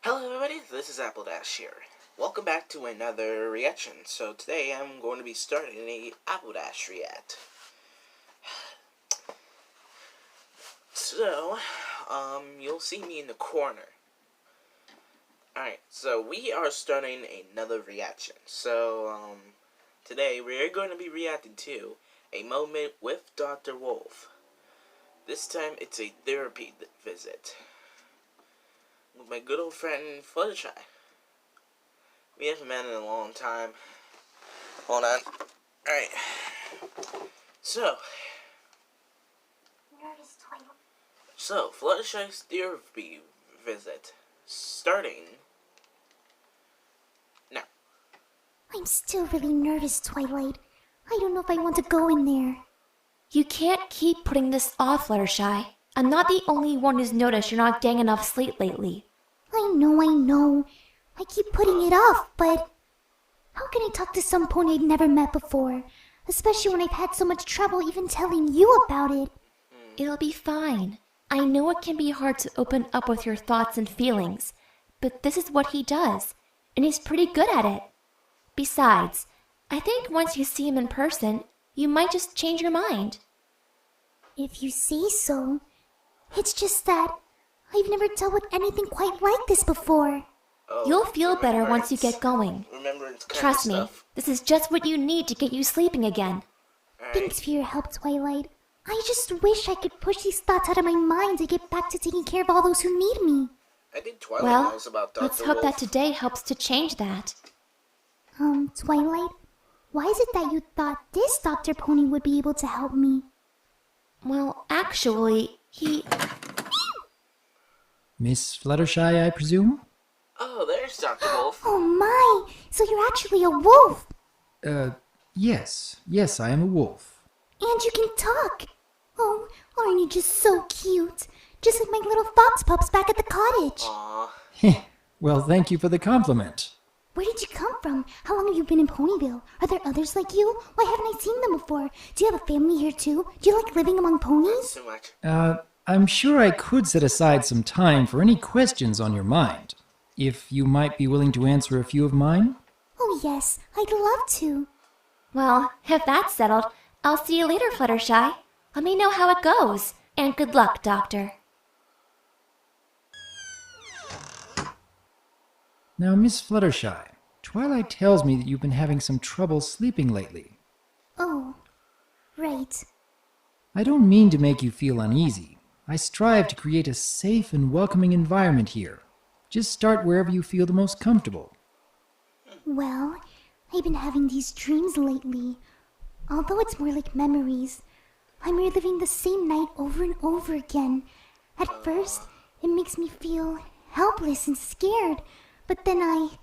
Hello everybody, this is Dash here. Welcome back to another reaction. So today I'm going to be starting a Dash react. So, you'll see me in the corner. Alright, so we are starting another reaction. So, today we're going to be reacting to A Moment with DRWolf. This time it's a therapy visit with my good old friend Fluttershy. We haven't met in a long time. Hold on. Alright. So, Fluttershy's therapy visit starting now. I'm still really nervous, Twilight. I don't know if I want to go in there. You can't keep putting this off, Fluttershy. I'm not the only one who's noticed you're not getting enough sleep lately. I know. I keep putting it off, but how can I talk to some pony I've never met before? Especially when I've had so much trouble even telling you about it. It'll be fine. I know it can be hard to open up with your thoughts and feelings, but this is what he does, and he's pretty good at it. Besides, I think once you see him in person, you might just change your mind. If you say so. It's just that I've never dealt with anything quite like this before. You'll feel better once you get going. Trust me, this is just what you need to get you sleeping again. Thanks for your help, Twilight. I just wish I could push these thoughts out of my mind to get back to taking care of all those who need me. I think Twilight Well, knows about Dr. let's hope Wolf. that today helps to change that. Twilight, why is it that you thought this Dr. Pony would be able to help me? Well, actually, Miss Fluttershy, I presume? Oh, there's Dr. Wolf. Oh my! So you're actually a wolf! Yes, I am a wolf. And you can talk! Oh, aren't you just so cute? Just like my little fox pups back at the cottage. Aww. Well, thank you for the compliment. Where did you come from? How long have you been in Ponyville? Are there others like you? Why haven't I seen them before? Do you have a family here too? Do you like living among ponies? Too much. I'm sure I could set aside some time for any questions on your mind. If you might be willing to answer a few of mine? Oh yes, I'd love to. well, if that's settled, I'll see you later, Fluttershy. Let me know how it goes. And good luck, Doctor. Now, Miss Fluttershy, Twilight tells me that you've been having some trouble sleeping lately. Oh, right. I don't mean to make you feel uneasy. I strive to create a safe and welcoming environment here. Just start wherever you feel the most comfortable. Well, I've been having these dreams lately. Although it's more like memories, I'm reliving the same night over and over again. At first, it makes me feel helpless and scared, but then I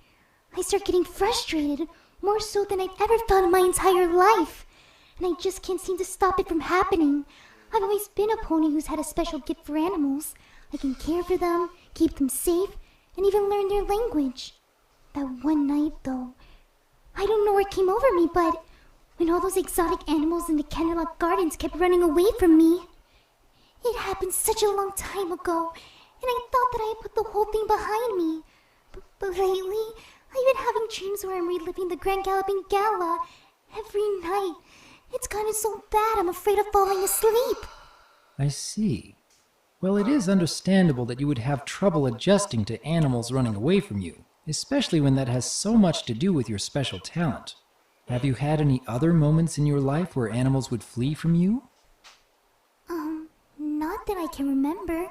start getting frustrated, more so than I've ever felt in my entire life. And I just can't seem to stop it from happening. I've always been a pony who's had a special gift for animals. I can care for them, keep them safe, and even learn their language. That one night, though, I don't know what came over me, but when all those exotic animals in the Canterlot Gardens kept running away from me, it happened such a long time ago, and I thought that I had put the whole thing behind me. But lately, I've been having dreams where I'm reliving the Grand Galloping Gala every night. It's gotten so bad I'm afraid of falling asleep. I see. Well, it is understandable that you would have trouble adjusting to animals running away from you, especially when that has so much to do with your special talent. Have you had any other moments in your life where animals would flee from you? Not that I can remember.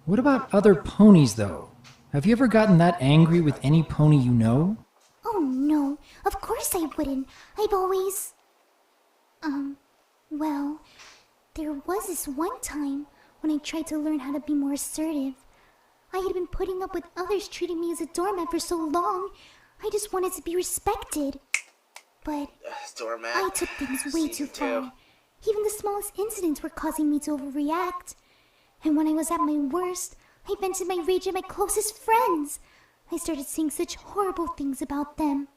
What about other ponies, though? Have you ever gotten that angry with any pony you know? Oh no, of course I wouldn't. I've always... Well, there was this one time when I tried to learn how to be more assertive. I had been putting up with others treating me as a doormat for so long, I just wanted to be respected. But Doormat. I took things way too far. Even the smallest incidents were causing me to overreact. And when I was at my worst, I vented my rage at my closest friends. I started saying such horrible things about them.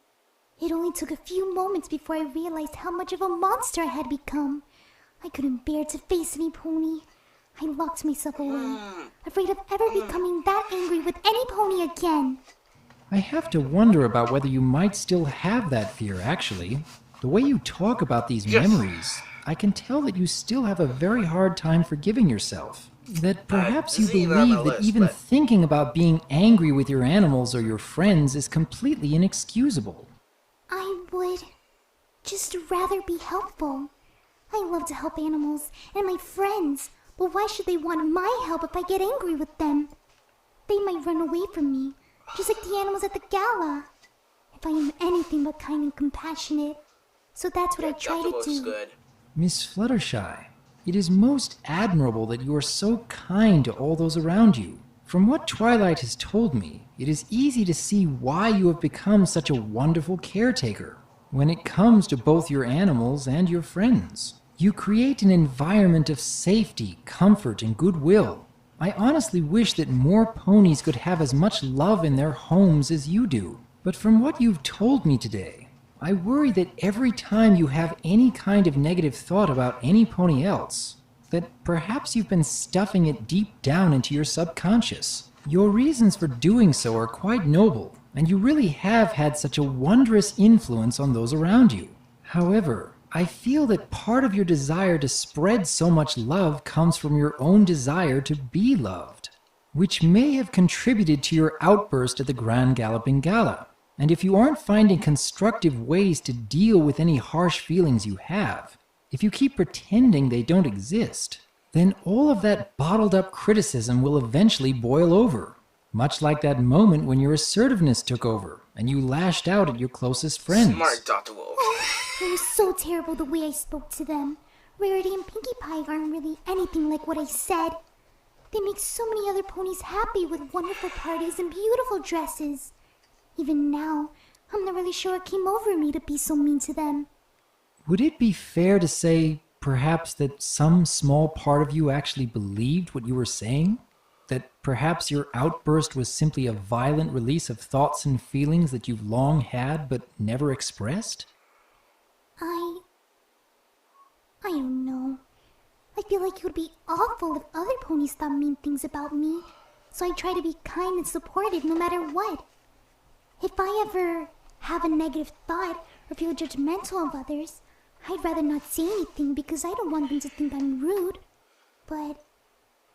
It only took a few moments before I realized how much of a monster I had become. I couldn't bear to face any pony. I locked myself away, afraid of ever becoming that angry with any pony again. I have to wonder about whether you might still have that fear, actually. The way you talk about these memories, I can tell that you still have a very hard time forgiving yourself. That perhaps you this ain't on my believe that list, even but- thinking about being angry with your animals or your friends is completely inexcusable. I would just rather be helpful. I love to help animals and my friends, but why should they want my help if I get angry with them? They might run away from me, just like the animals at the gala. If I am anything but kind and compassionate. So that's what I try to DRWolf's do. good. Miss Fluttershy, it is most admirable that you are so kind to all those around you. From what Twilight has told me, it is easy to see why you have become such a wonderful caretaker when it comes to both your animals and your friends. You create an environment of safety, comfort, and goodwill. I honestly wish that more ponies could have as much love in their homes as you do. But from what you've told me today, I worry that every time you have any kind of negative thought about any pony else, that perhaps you've been stuffing it deep down into your subconscious. Your reasons for doing so are quite noble, and you really have had such a wondrous influence on those around you. However, I feel that part of your desire to spread so much love comes from your own desire to be loved, which may have contributed to your outburst at the Grand Galloping Gala. And if you aren't finding constructive ways to deal with any harsh feelings you have, if you keep pretending they don't exist, then all of that bottled up criticism will eventually boil over. Much like that moment when your assertiveness took over and you lashed out at your closest friends. Smart DRWolf. It was so terrible the way I spoke to them. Rarity and Pinkie Pie aren't really anything like what I said. They make so many other ponies happy with wonderful parties and beautiful dresses. Even now, I'm not really sure what came over me to be so mean to them. Would it be fair to say, perhaps, that some small part of you actually believed what you were saying? That perhaps your outburst was simply a violent release of thoughts and feelings that you've long had but never expressed? I don't know. I feel like it would be awful if other ponies thought mean things about me, so I try to be kind and supportive no matter what. If I ever have a negative thought or feel judgmental of others, I'd rather not say anything because I don't want them to think I'm rude. But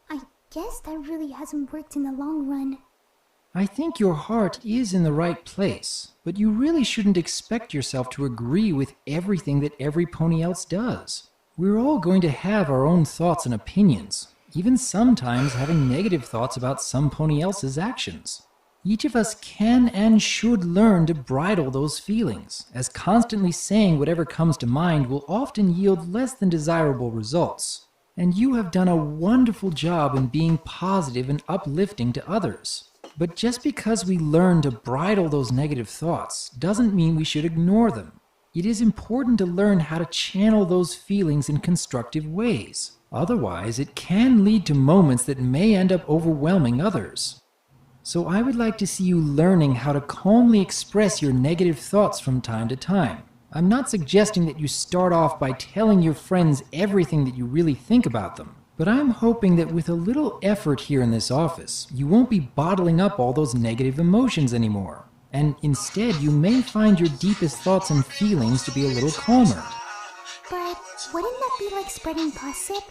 I guess that really hasn't worked in the long run. I think your heart is in the right place, but you really shouldn't expect yourself to agree with everything that every pony else does. We're all going to have our own thoughts and opinions, even sometimes having negative thoughts about some pony else's actions. Each of us can and should learn to bridle those feelings, as constantly saying whatever comes to mind will often yield less than desirable results. And you have done a wonderful job in being positive and uplifting to others. But just because we learn to bridle those negative thoughts doesn't mean we should ignore them. It is important to learn how to channel those feelings in constructive ways. Otherwise, it can lead to moments that may end up overwhelming others. So I would like to see you learning how to calmly express your negative thoughts from time to time. I'm not suggesting that you start off by telling your friends everything that you really think about them, but I'm hoping that with a little effort here in this office, you won't be bottling up all those negative emotions anymore. And instead, you may find your deepest thoughts and feelings to be a little calmer. But wouldn't that be like spreading gossip?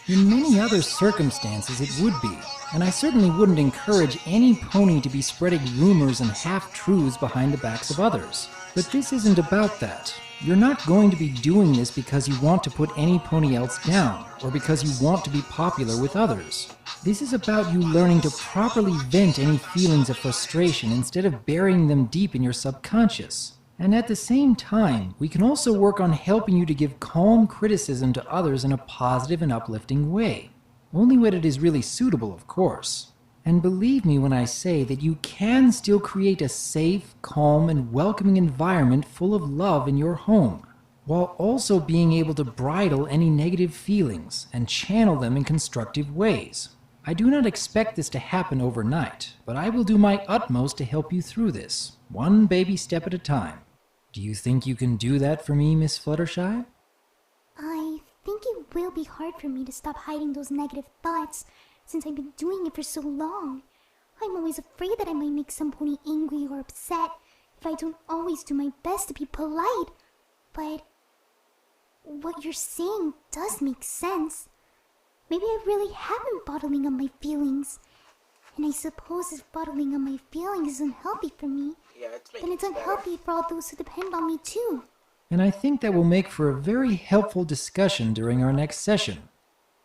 In many other circumstances, it would be, and I certainly wouldn't encourage any pony to be spreading rumors and half-truths behind the backs of others. But this isn't about that. You're not going to be doing this because you want to put any pony else down, or because you want to be popular with others. This is about you learning to properly vent any feelings of frustration instead of burying them deep in your subconscious. And at the same time, we can also work on helping you to give calm criticism to others in a positive and uplifting way. Only when it is really suitable, of course. And believe me when I say that you can still create a safe, calm, and welcoming environment full of love in your home, while also being able to bridle any negative feelings and channel them in constructive ways. I do not expect this to happen overnight, but I will do my utmost to help you through this, one baby step at a time. Do you think you can do that for me, Miss Fluttershy? I think it will be hard for me to stop hiding those negative thoughts since I've been doing it for so long. I'm always afraid that I might make somebody angry or upset if I don't always do my best to be polite. But what you're saying does make sense. Maybe I really have been bottling up my feelings. And I suppose if bottling up my feelings is unhealthy for me, then it's unhealthy for all those who depend on me too. And I think that will make for a very helpful discussion during our next session.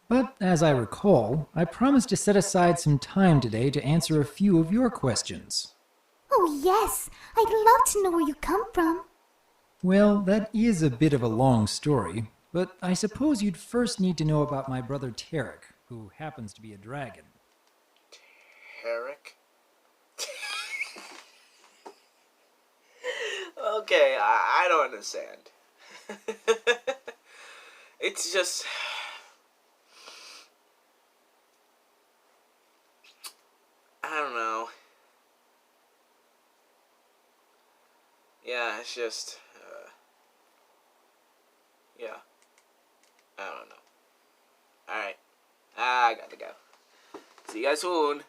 But as I recall, I promised to set aside some time today to answer a few of your questions. Oh yes, I'd love to know where you come from. Well, that is a bit of a long story, but I suppose you'd first need to know about my brother Tarek, who happens to be a dragon. Tarek? Okay, I don't understand. It's just... I don't know. Yeah, it's just... yeah. I don't know. Alright. I gotta go. See you guys soon.